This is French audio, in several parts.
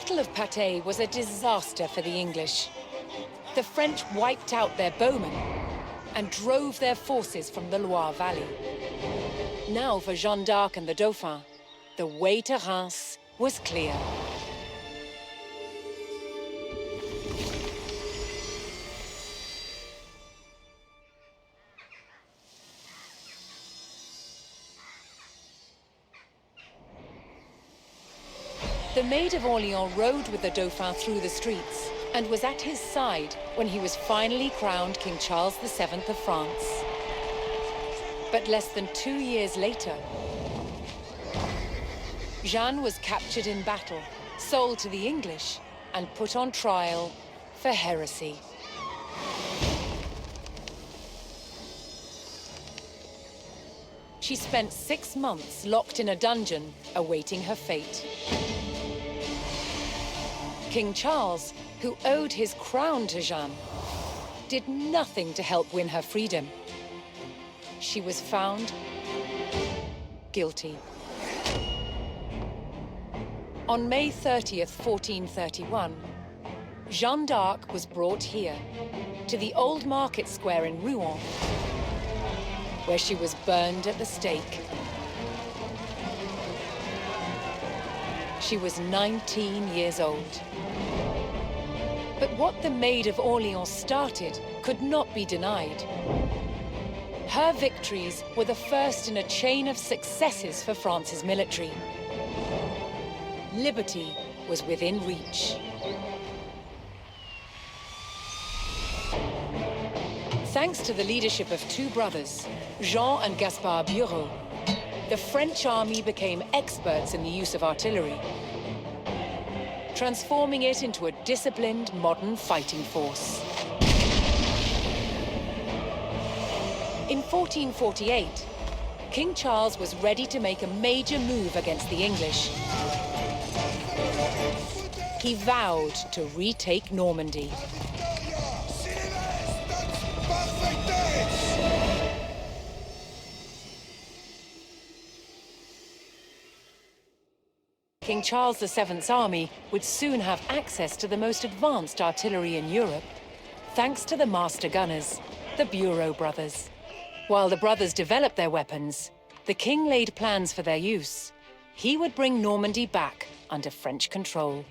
Battle of Patay was a disaster for the English. The French wiped out their bowmen and drove their forces from the Loire Valley. Now for Jeanne d'Arc and the Dauphin, the way to Reims was clear. The Maid of Orleans rode with the Dauphin through the streets and was at his side when he was finally crowned King Charles VII of France. But less than 2 years later, Jeanne was captured in battle, sold to the English, and put on trial for heresy. She spent 6 months locked in a dungeon, awaiting her fate. King Charles, who owed his crown to Jeanne, did nothing to help win her freedom. She was found guilty. On May 30th, 1431, Jeanne d'Arc was brought here, to the old market square in Rouen, where she was burned at the stake. She was 19 years old. But what the Maid of Orleans started could not be denied. Her victories were the first in a chain of successes for France's military. Liberty was within reach. Thanks to the leadership of 2 brothers, Jean and Gaspard Bureau, the French army became experts in the use of artillery, transforming it into a disciplined, modern fighting force. In 1448, King Charles was ready to make a major move against the English. He vowed to retake Normandy. King Charles VII's army would soon have access to the most advanced artillery in Europe, thanks to the master gunners, the Bureau brothers. While the brothers developed their weapons, the king laid plans for their use. He would bring Normandy back under French control.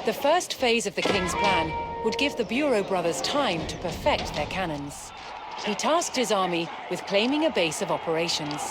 The first phase of the king's plan would give the Bureau brothers time to perfect their cannons. He tasked his army with claiming a base of operations.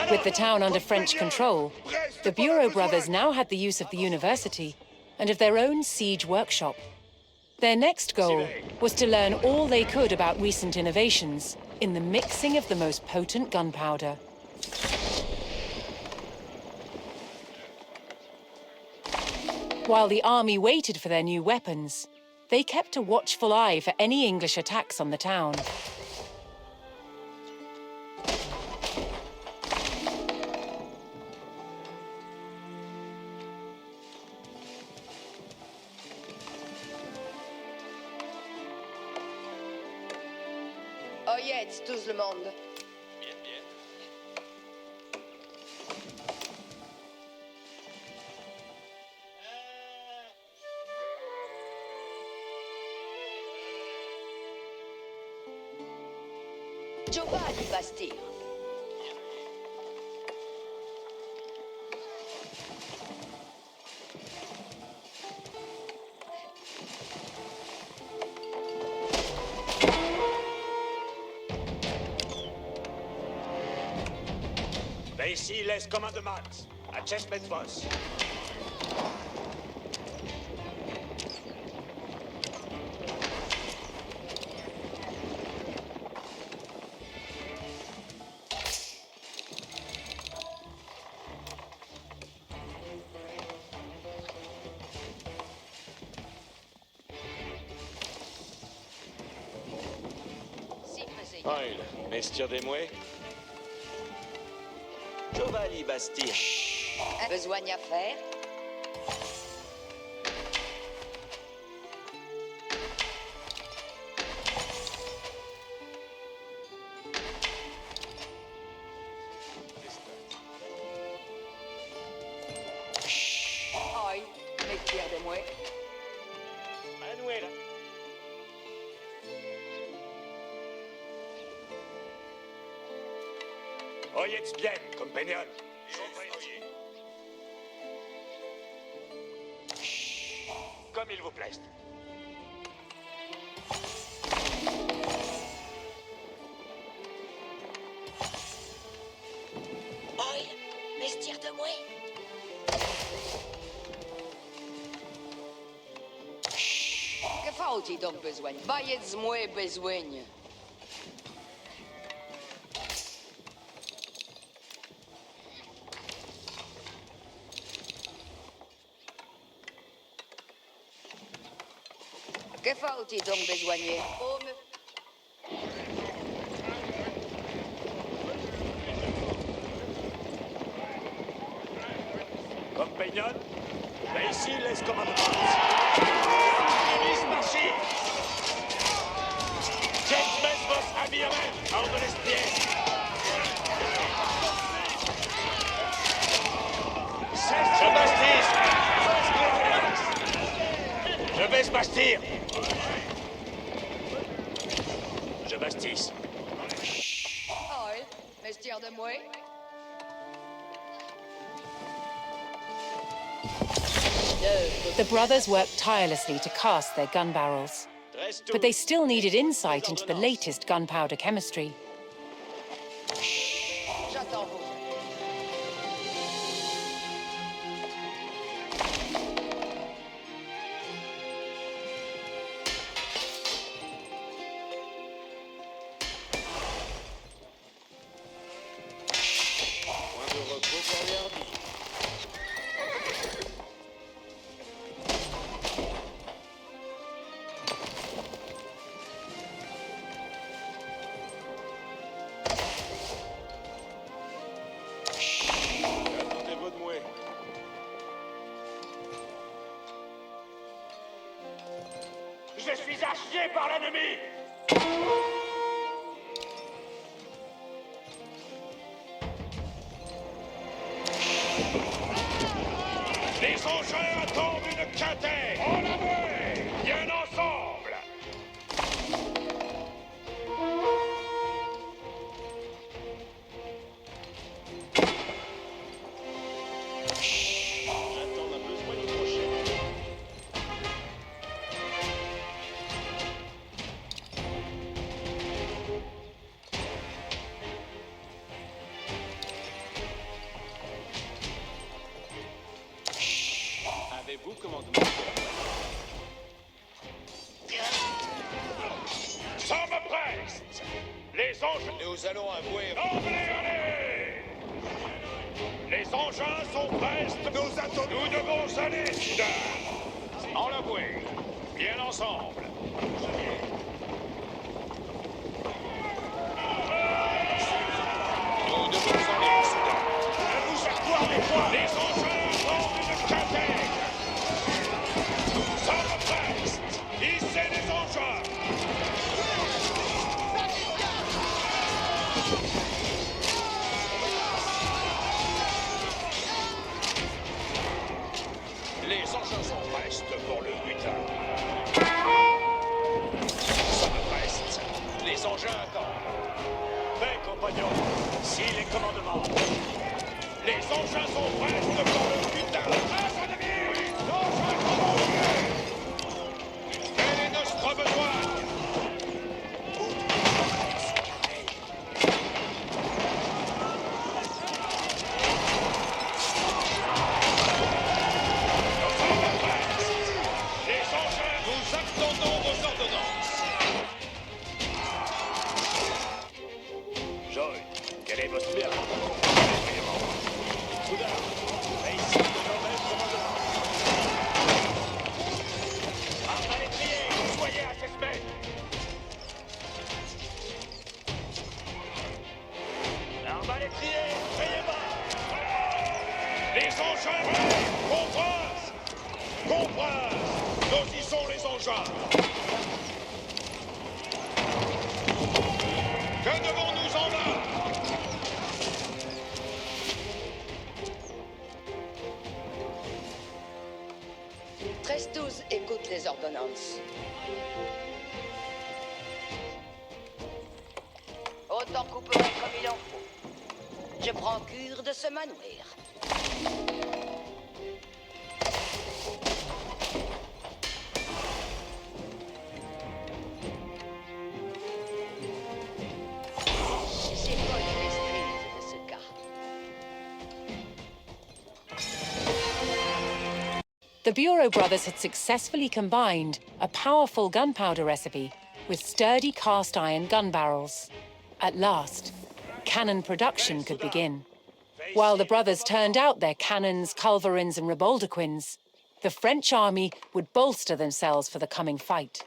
With the town under French control, the Bureau brothers now had the use of the university and of their own siege workshop. Their next goal was to learn all they could about recent innovations in the mixing of the most potent gunpowder. While the army waited for their new weapons, they kept a watchful eye for any English attacks on the town. Oyez, tout le monde. Bien, bien. Giovanni Bastille. Ici les commandements. Acest met vos. Oil, mestier des mouets. Giovanni Basti. Besogne à faire. Aïe, messieurs de moi. Manuela. Oyez bien, compagnon. Comme il vous plaise. Aïe, messieurs de moi. Que faut-il donc besoin? Voyez-moi besoin. Que faut-il donc besoigner? Oh, Compagnon, ici les commandements. Miss Marchi. James vos habillament, hors de l'espiège. Je bastise. Je vais se bastir. Je bastisse. aïe, messieurs de moi. The brothers worked tirelessly to cast their gun barrels. But they still needed insight into the latest gunpowder chemistry. J'attends vos. Point de repos pour les hardis. Attendez votre mouet. Je suis à chier par l'ennemi. Les engins attendent une quintaine. En avant. Bien ensemble. Attends, on a besoin du crochet. Avez-vous commandement? Ça me presse. Les engins... Nous allons avouer. Allez. Les engins sont prestes. Nous devons aller, soudain. En l'avouer. Bien ensemble. Nous devons en aller, soudain. Ne vous accordez pas. Les engins attendent une quintaine. Ça me presse. Hissez les engins. Les engins sont prestes pour le butin. Ça me presse. Les engins attendent. Fait, compagnons. Si les commandements. Les engins sont prestes pour le butin. Quel est notre besoin? engins. Que devons-nous en là? 13-12 écoute les ordonnances. Autant couper comme il en faut. Je prends cure de ce manoir. C'est pas une maîtrise de ce cas. The Bureau brothers had successfully combined a powerful gunpowder recipe with sturdy cast iron gun barrels. At last, cannon production could begin. While the brothers turned out their cannons, culverins, and riboldequins, the French army would bolster themselves for the coming fight.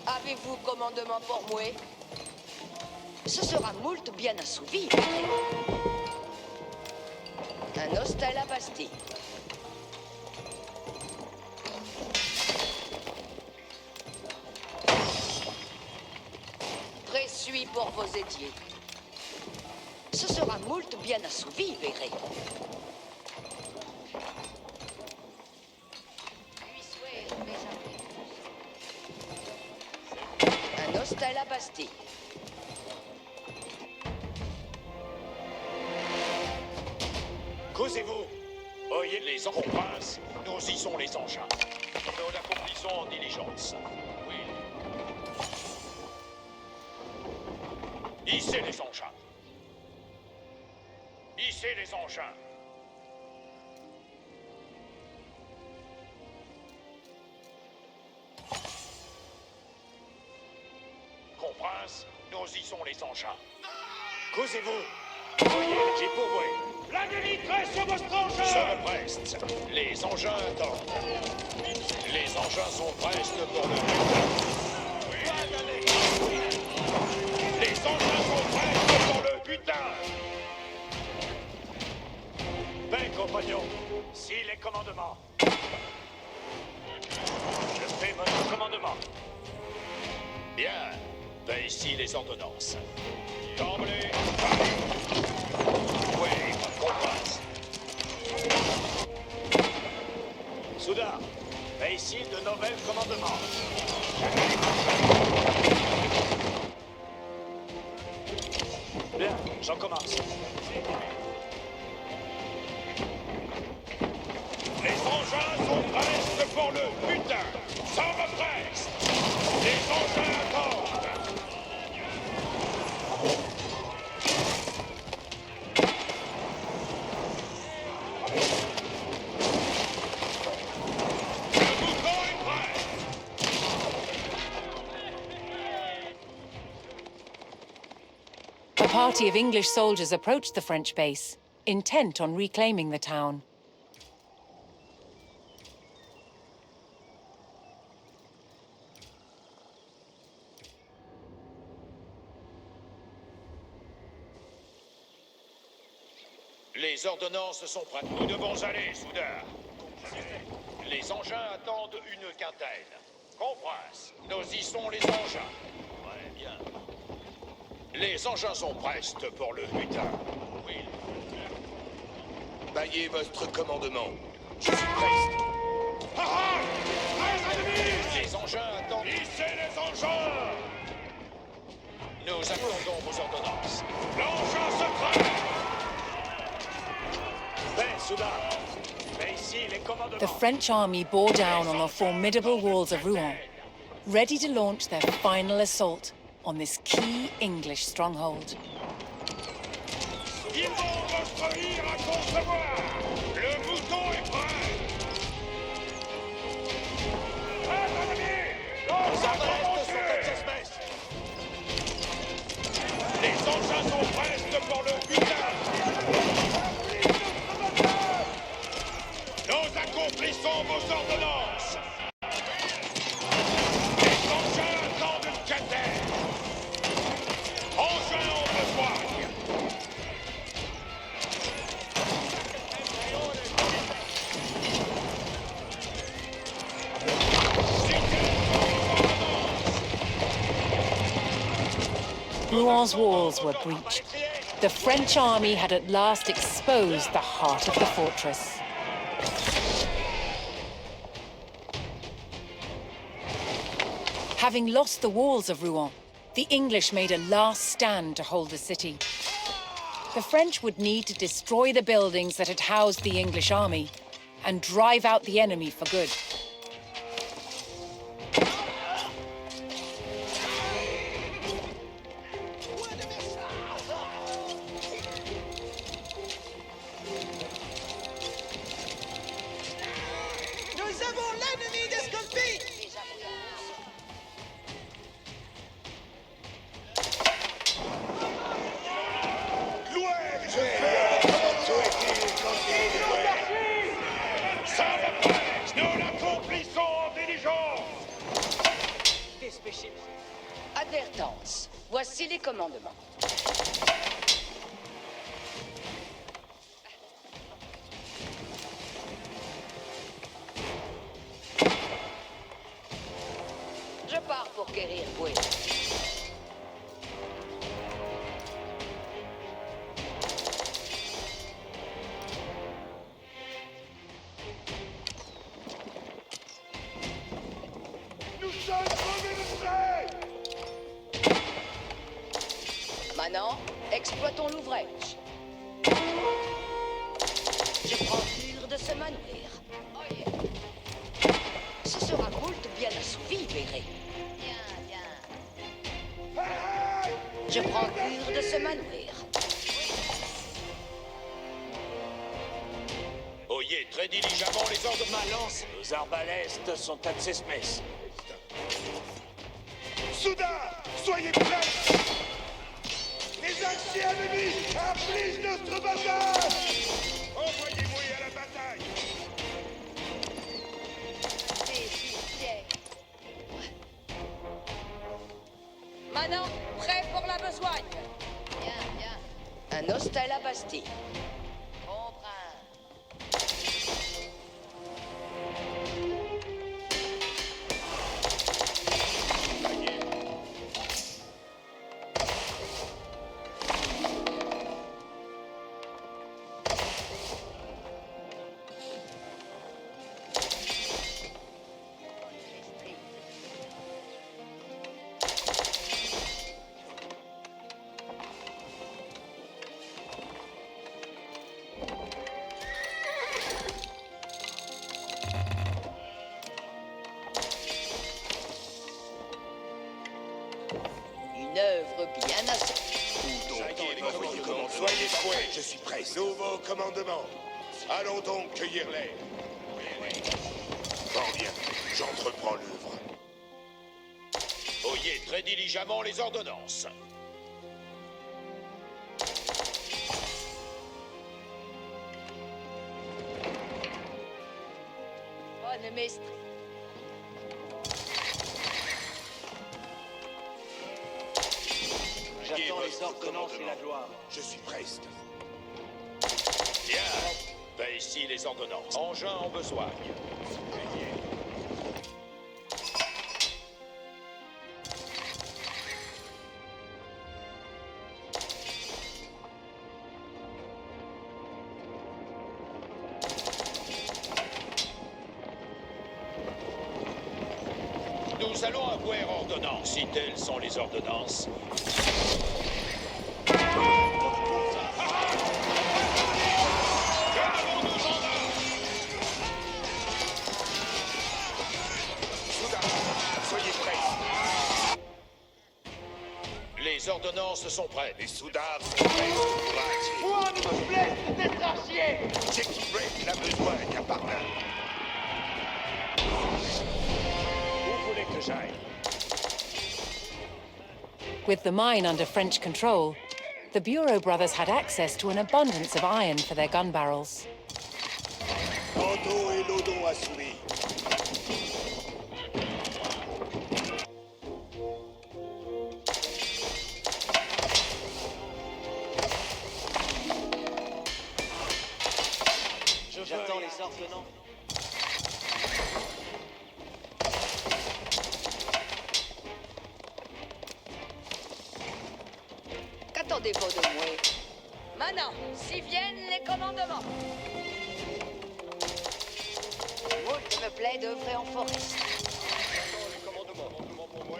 Avez-vous commandement pour moi? Ce sera moult bien assouvi. Un hostel à Bastille. Présuis pour vos étiers. Ce sera moult bien assouvi, verrez. Un hostel à Bastille. Causez-vous. Oyez les princes, nous y sont les engins. Nous l'accomplissons en diligence. Oui. Hissez les engins. Hissez les engins. Comprince, nous y sont les engins. Causez-vous. Voyez, j'ai pourvu. La délivresse sur votre engin! Se preste. Les engins attendent. Les engins sont prestes pour le Les engins sont prestes pour le butin. Ben, compagnon, si les commandements. Je fais votre commandement. Bien. Ben ici les ordonnances. Tremblez. Oui, comprince. Soudain, ben ici de nouvelles commandements. Bien, j'en commence. Les engins sont prestes pour le butin. Ça me presse. Les engins attendent. A party of English soldiers approached the French base, intent on reclaiming the town. Les ordonnances sont prêtes. Nous devons aller, soudain. Les engins attendent une quintaine. Comprince, nous y sont les engins. Ouais, bien. Les engins sont prestes pour le butin. Oui. Baillez votre commandement. Je suis preste. Ah ah! Les engins attendent. Lissez les engins! Nous attendons vos ordonnances. L'engin se prête! Ben, soudain. Mais ici, les commandements. The French army bore down on the formidable walls of Rouen, ready to launch their final assault on this key English stronghold. Ils vont construire à concevoir. Le mouton est prêt. Prêt, mon ami. Les arbalètes sont espèces. Les engins sont prestes pour le butin. Nous accomplissons vos ordonnances. Les engins attendent une quintaine. Engins en besoin. Rouen walls were breached. The French army had at last exposed the heart of the fortress. Having lost the walls of Rouen, the English made a last stand to hold the city. The French would need to destroy the buildings that had housed the English army and drive out the enemy for good. Nous avons l'ennemi d'Escopie! Ça va presse. Nous l'accomplissons en diligence. Advertence. Voici les commandements. Je pars pour guérir Boué. Nous sommes pénétrés. Maintenant, exploitons l'ouvrage. Je prends cure de ce manoir. Oh yeah. Ce sera moult bien assouvi, verrez. Je prends cure de ce manoir. Oyez très diligemment les ordres de Ma lance, les arbalèstes sont à ses messes. Soudain, soyez prêts. Les axes ennemis affligent notre bataille. Envoyez-vous à la bataille. Maintenant, prêt pour la besogne. Un hostel à Bastille. Une œuvre bien Soyez prêts. Je suis prêt. Nouveau commandement. Allons donc cueillir l'air. Fort bien. J'entreprends l'œuvre. Oyez très diligemment les ordonnances. Bonne mestre. J'attends les ordonnances et la gloire. Je suis preste. Ici les ordonnances. Engins en besogne. Nous allons avoir ordonnances, si telles sont les ordonnances. Soyez prêts. Les ordonnances sont prêtes. Les soudards sont prêts. Moi, ne me blesse de tétrarchier. J'équiperai la besogne à part là. Où voulez que j'aille? With the mine under French control, the Bureau brothers had access to an abundance of iron for their gun barrels. Tantôt et l'odon a soumis. J'attends les ordonnances. Qu'attendez-vous de moi? Maintenant, si viennent les commandements. Moi, il me plaît d'œuvrer en forêt. Les commandements pour moi.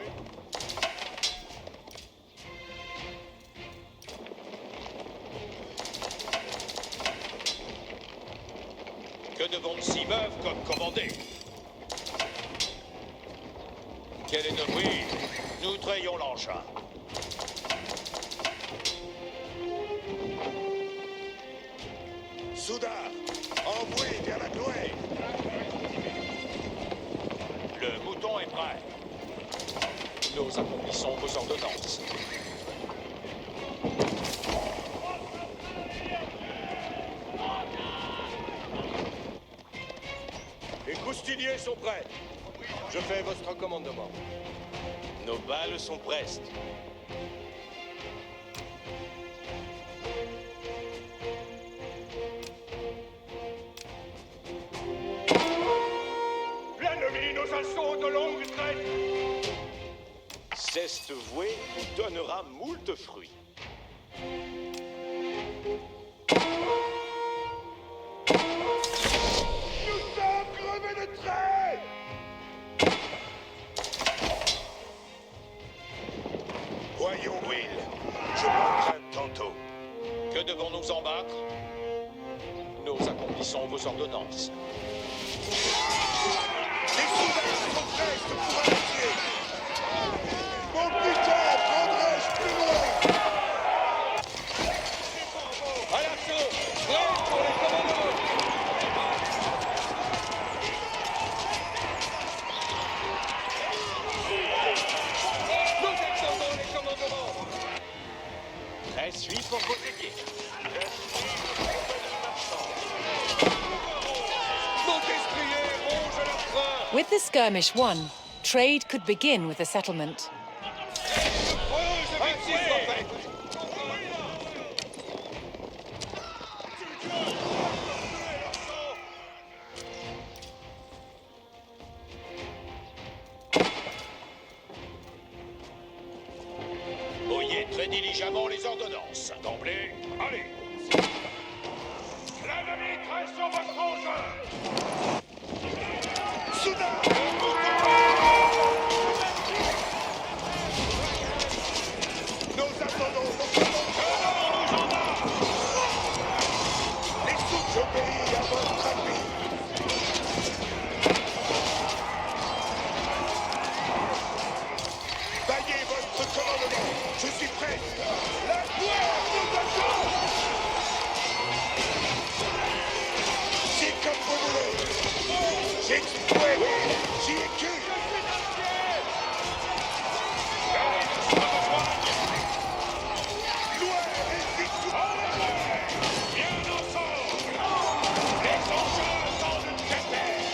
Que de bons immeubles comme commandé. Quel est notre prix? Nous trayons l'engin. Soudard, envoyez vers la gloire. Le mouton est prêt. Nous accomplissons vos ordonnances. Les coustiniers sont prêts. Je fais votre commandement. Nos balles sont prestes. L'ennemi nos assauts de longue traite. Ceste vouée nous donnera moult fruits. Nous sommes crevés de trait. Voyons, Will. Je m'emprunte tantôt. Que devons-nous en battre? Nous accomplissons vos ordonnances. Les soudards sont prêts pour attaquer. Mon butin prendrai-je plus loin? À l'assaut! Prêt pour les commandements! Nous attendons les commandements! Je suis pour vous aider. Mon destrier ronge leur frein! With the skirmish won, trade could begin with the settlement. Voyez très diligemment les ordonnances. D'emblée, allez! L'ennemi traite sur votre engin. Soudard! Nous attendons vos commandements. Les soutes, j'obéis à votre avis. Baillez votre commandement. Je suis prêt. La gloire nous attend. C'est comme vous voulez. J'exploite. J'y ai cru. Gloire et victoire. Bien ensemble! Les engins attendent une capelle!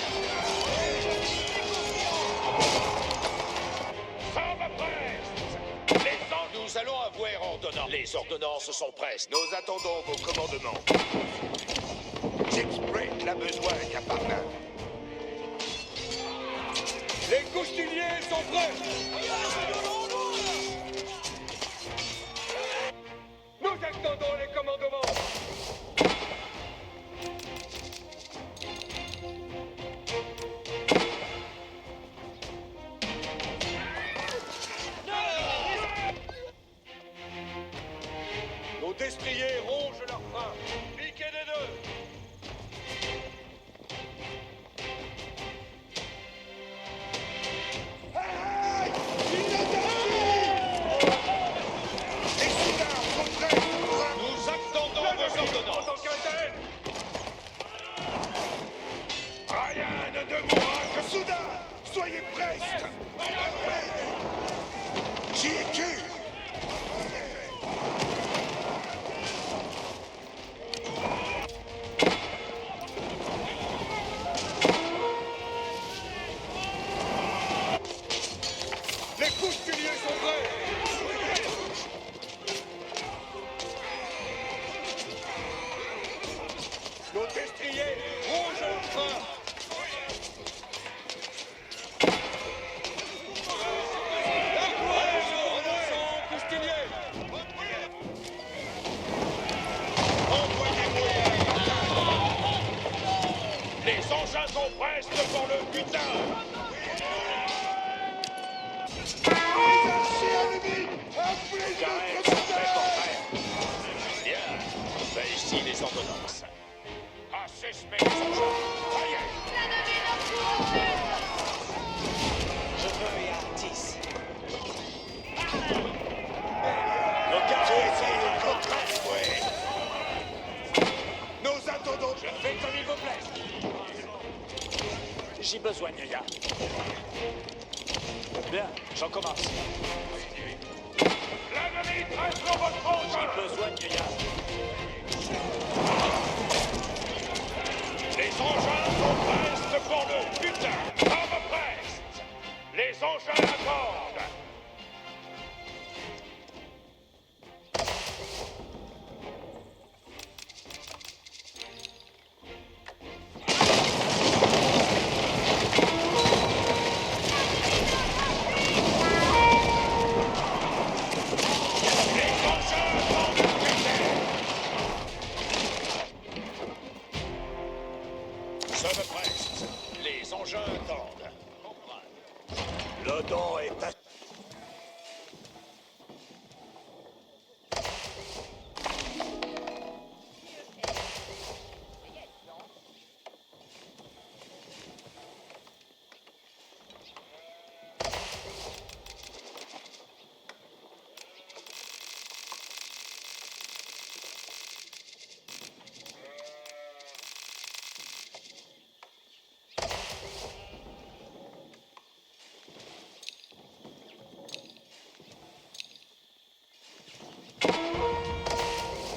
Ça va presse! Nous allons avoir ordonnances. Les ordonnances sont prestes. Nous attendons vos commandements. J'exploite la besoin, Caparnaum. Les couturiers sont prêts. Nous attendons les commandements. Nos destriers rongent leurs freins. Piquez des deux. Les soudards sont prêts. Nous attendons vos ordonnances. En tant qu'un Rien ne mourra que soudain. Soyez prestes. J'y ai cru. Les couturiers sont prêts. Nos destriers rongent leurs freins. Les engins sont prestes pour le butin. Bien. Ben ici les ordonnances. Assesmer les engins. Voyez. Je veux et Artis. Le carré est en train de jouer. Nous attendons. Je fais comme il vous plaît. J'ai besoin, Yaya. Bien, j'en commence. L'ennemi traite sur votre engin. J'ai besoin, Yaya. Les engins sont prestes pour le butin. Comme prestes. Les engins attendent. Les engins attendent le butin. Sommes prestes. Les engins attendent. Le don est à...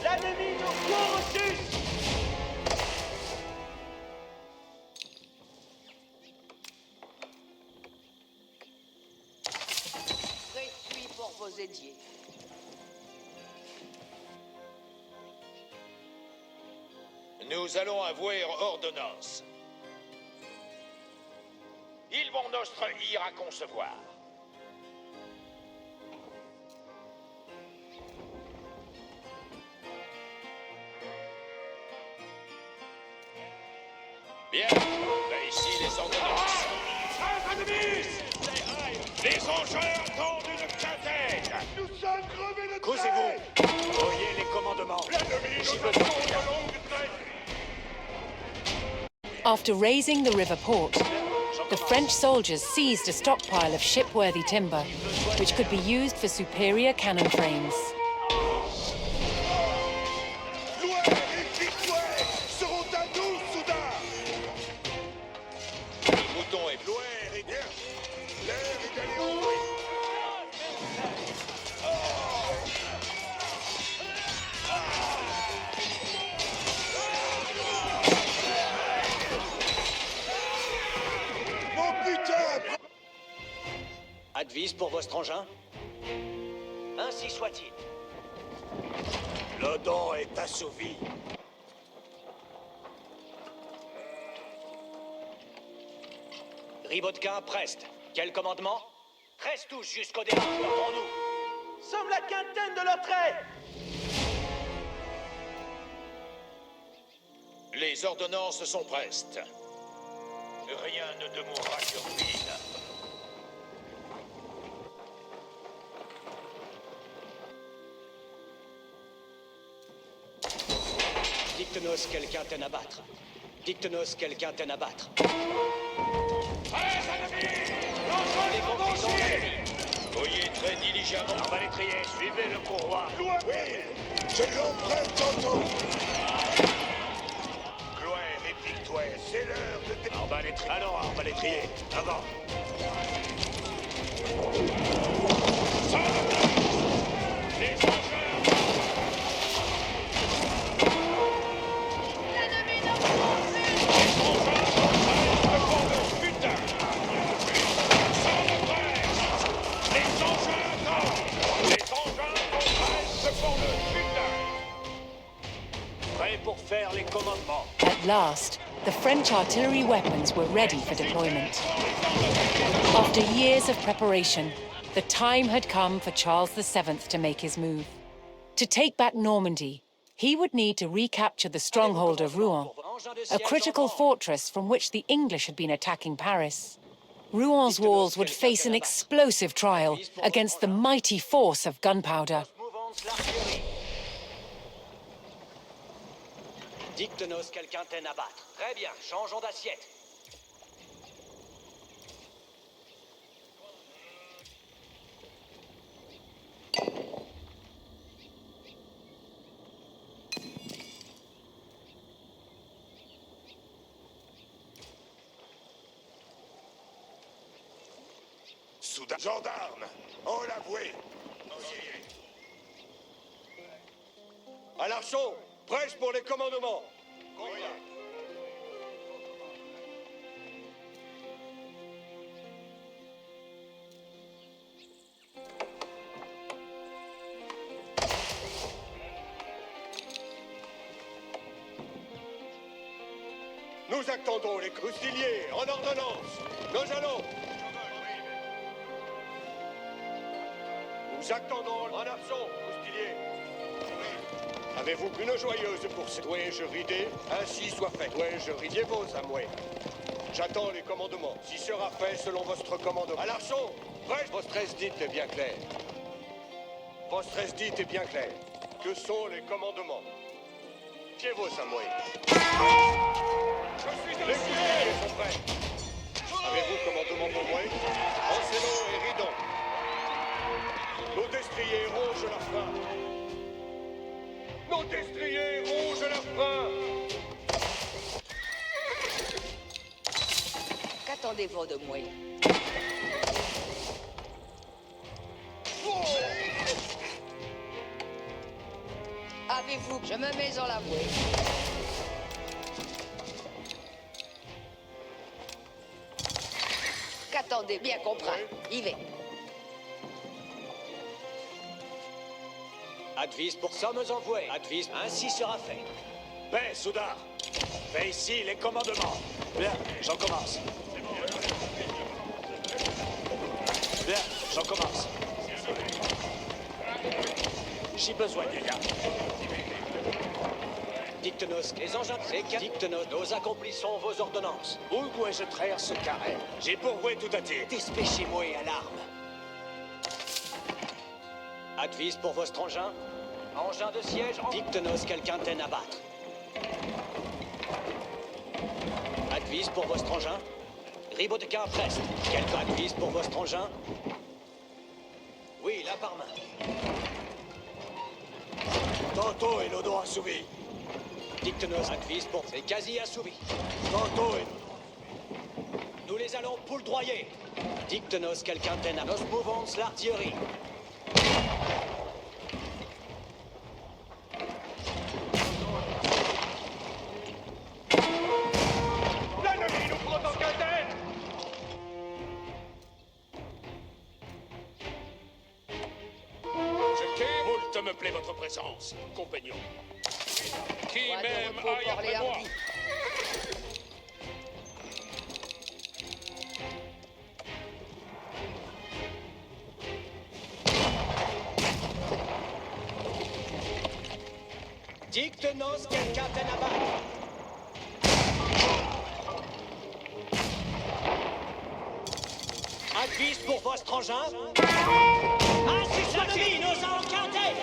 L'ennemi nous court au-dessus. Préfuis pour vos édiers. Nous allons avouer ordonnance. Ils vont notre ire à concevoir. Bien, ben ici les ordonnances. Les engins attendent une quinzaine. Nous sommes crevés de Causez-vous. Voyez les commandements. J'ai besoin, Yaya. After raising the river port, the French soldiers seized a stockpile of shipworthy timber, which could be used for superior cannon frames. Louer et victoire seront à nous, soudain. Le bouton est louer et bien. L'air est allé au bruit. Mon putain! Advise pour votre engin. Ainsi soit-il. Le don est assouvi. Ribotka, Prest. Quel commandement? Reste tous jusqu'au départ, entendons-nous. Sommes la quintaine de leur trait. Les ordonnances sont prestes. Rien ne demeurera sur fil. Dicte-nous quel quintaine à battre. Dicte-nous quel quintaine à battre. Les conduisons ennemis. Voyez très diligemment. On va les trier, suivez le courroie. Je l'emprunte tantôt. Gloire et victoire, c'est l'heure de... On va les trier. Alors, on va les trier. Avant. Les engins. Pour faire les commandements. At last, the French artillery weapons were ready for deployment. After years of preparation, the time had come for Charles VII to make his move. To take back Normandy, he would need to recapture the stronghold of Rouen, a critical fortress from which the English had been attacking Paris. Rouen's walls would face an explosive trial against the mighty force of gunpowder. Dicte-nous quel quintaine à battre. Très bien, changeons d'assiette. Soudain, gendarme, on l'a voué. À l'archon, prêche pour les commandements. Nous attendons les croustiliers en ordonnance. Nous allons. Nous attendons en absent, croustilier. Avez-vous une joyeuse pour ce dois-je rider? Ainsi soit fait. Dois-je rider vos amouets? J'attends les commandements. Si sera fait selon votre commandement. À l'archon, prêche. Votre esdite est bien clair. Votre esdite est bien clair. Que sont les commandements? Fiez vos amouets. Les cuirassiers sont prêts. Avez-vous commandement pour moi? Enseignons et ridons. Nos destriers rongent leur frein. Nos destriers rongent leur frein. Qu'attendez-vous de moi? Avez-vous... Je me mets en la bouée. Qu'attendez, bien comprendre. Y vais. Advise pour sommes envoyés. Advise, ainsi sera fait. Paix, Soudard. Fais ici les commandements. Bien, j'en commence. Bien, j'en commence. J'ai besoin des gars. Dicte-nous les engins. Dicte-nous, nous accomplissons vos ordonnances. Où dois-je traire ce carré? J'ai pourvoué tout à dire. Despêchez-moi à l'arme. Advise pour vos engins. Engin de siège. Dicte-nous quel quintaine à battre. Advise pour vos engins. Ribotka Prest. Quel advise pour vos engins? Oui, là par main. Tantôt et l'odon assouvi. Dicte-nous advise pour... C'est quasi assouvi. Tantôt et... Nous les allons poudroyer. Dicte-nous quel quintaine à... Nos mouvons l'artillerie. L'ennemi nous prend en quintaine. Moult me plaît votre présence, compagnon. Qui Pas de même repos aille pour les après moi. hardis. Dicte-nos quel capitaine à battre. Advise pour votre engin. Ainsi soit-il, nos enquêtés.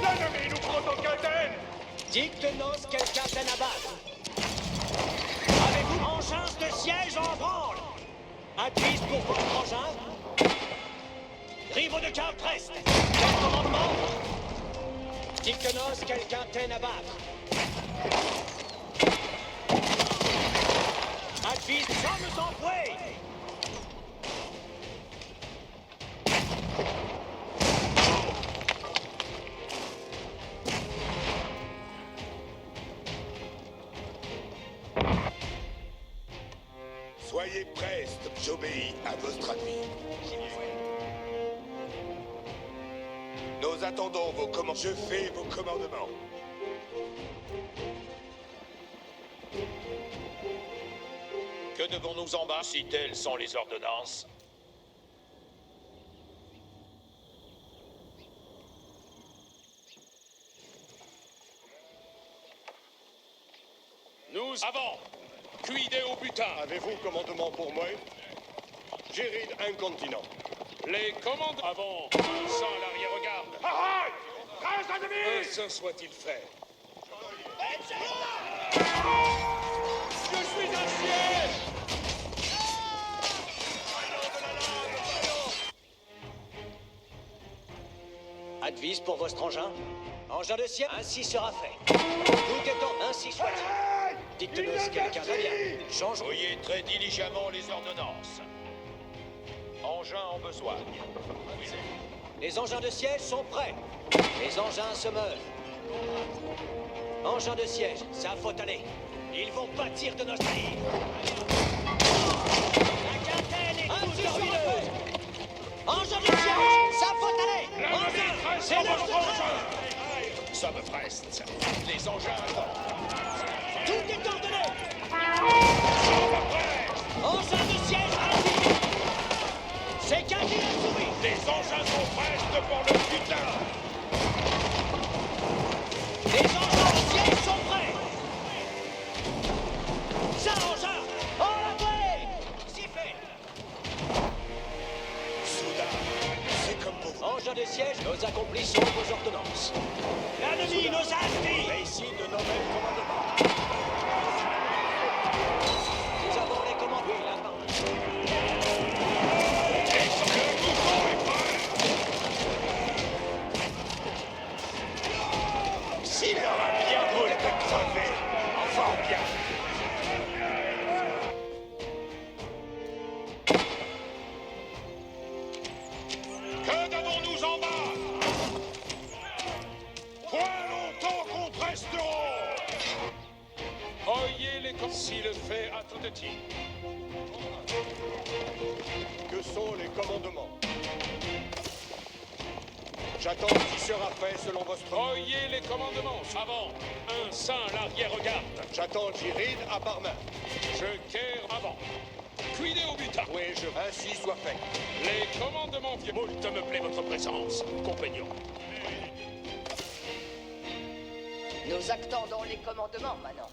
L'ennemi nous prend en quintaine! Dicte-nos quel capitaine à battre. Avez-vous engins de siège en branle? Advise pour votre engin. Rivaux de quinte reste. Quel commandement? Dicte-nos quel capitaine à battre. Advise, sommes en fouet. Soyez prestes, j'obéis à votre avis. Nous attendons vos commandements. Je fais vos commandements. Que devons-nous en bas si telles sont les ordonnances? Nous Avant! Cuidez au butin! Avez-vous commandement pour moi? J'héride un continent. Les commandes avant! Sans l'arrière-garde! Ah ah! 13 ennemis! Ainsi soit-il fait. Je suis un ciel! Advise pour votre engin. Engin de siège, ainsi sera fait. Tout étant, ainsi soit-il. Dicte-nous quelqu'un va bien. Change. Voyez très diligemment les ordonnances. Engin en besogne. Les engins de siège sont prêts. Les engins se meuvent. Engins de siège, ça faut aller. Ils vont pâtir de notre île. La quintaine est toute ruineuse. Engins de siège, ça faut aller. Engins, c'est l'heure de train. Ça me presse. Les engins attendent. Tout est ordonné. Engins de siège, ainsi. C'est Cathy la souris. Les engins sont prestes pour le butin. Les engins de siège sont prêts. Ça, engin, en la paix. Si fait. Soudain, c'est comme vous. Engins de siège, nous accomplissons vos ordonnances. L'ennemi nous a assis. Récit de nos mêmes commandements. Nous avons les commandes. Oui, là-bas. S'il aura bien voulu te crever, enfin bien. Que devons-nous en bas? Point longtemps qu'on resteront. Oyez les comme si le fait à tout titre. Que sont les commandements? J'attends ce qui sera fait selon votre... Oyez les commandements. Avant, un saint l'arrière-garde. J'attends j'héride à part main. Je quère avant. Cuidez au butin. Oui, ainsi soit fait. Les commandements viennent. Moult me plaît votre présence, compagnon. Nous attendons les commandements, maintenant.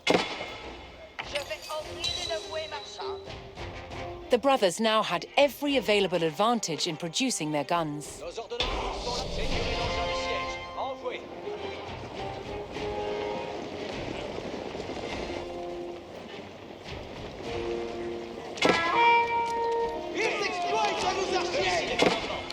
Je vais offrir une bouée marchande. The brothers now had every available advantage in producing their guns. Nos ordonnances sont là. Sécurez l'engin de siège. Envoyez. Ils exploitent à nous archiers. Les commandements.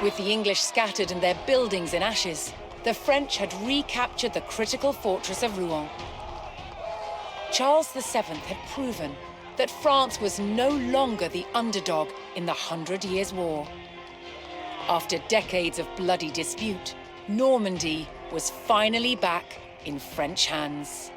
With the English scattered and their buildings in ashes, the French had recaptured the critical fortress of Rouen. Charles VII had proven that France was no longer the underdog in the 100 Years' War. After decades of bloody dispute, Normandy was finally back in French hands.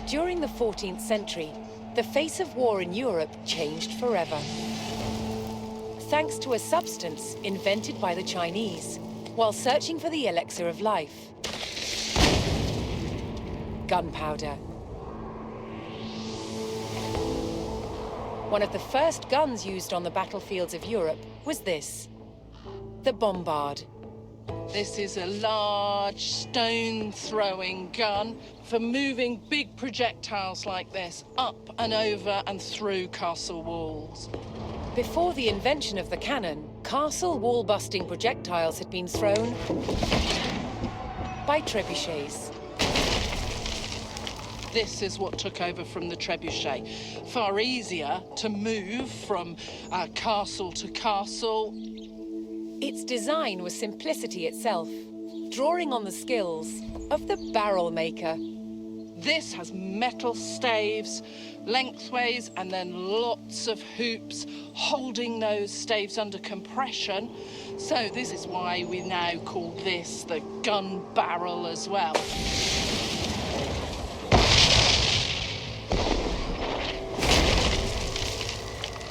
During the 14th century, the face of war in Europe changed forever. Thanks to a substance invented by the Chinese while searching for the elixir of life. Gunpowder. One of the first guns used on the battlefields of Europe was this, the bombard. This is a large stone-throwing gun for moving big projectiles like this up and over and through castle walls. Before the invention of the cannon, castle wall-busting projectiles had been thrown by trebuchets. This is what took over from the trebuchet. Far easier to move from castle to castle. Its design was simplicity itself, drawing on the skills of the barrel maker. This has metal staves, lengthways, and then lots of hoops holding those staves under compression. So this is why we now call this the gun barrel as well.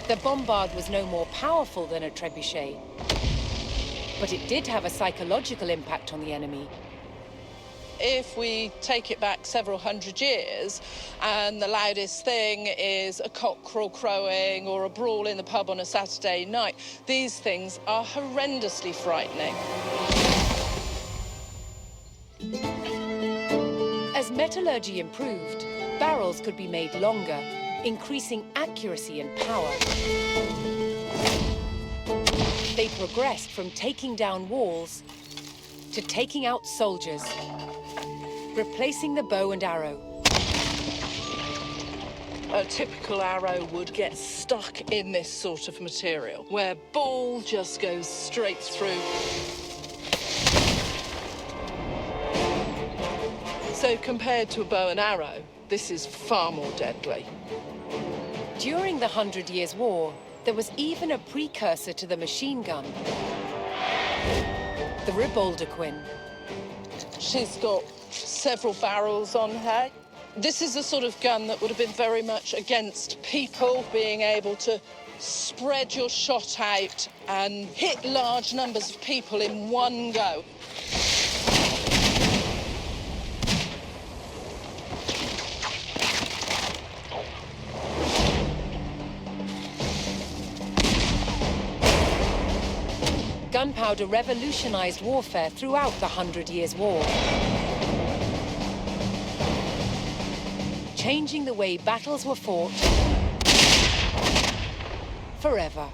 The bombard was no more powerful than a trebuchet, but it did have a psychological impact on the enemy. If we take it back several hundred years and the loudest thing is a cockerel crowing or a brawl in the pub on a Saturday night, these things are horrendously frightening. As metallurgy improved, barrels could be made longer, increasing accuracy and power. They progressed from taking down walls to taking out soldiers, replacing the bow and arrow. A typical arrow would get stuck in this sort of material, where ball just goes straight through. So compared to a bow and arrow, this is far more deadly. During the 100 Years' War, there was even a precursor to the machine gun, the Riboldequin. She's got several barrels on her. This is the sort of gun that would have been very much against people being able to spread your shot out and hit large numbers of people in one go. Gunpowder revolutionized warfare throughout the 100 Years' War, changing the way battles were fought forever.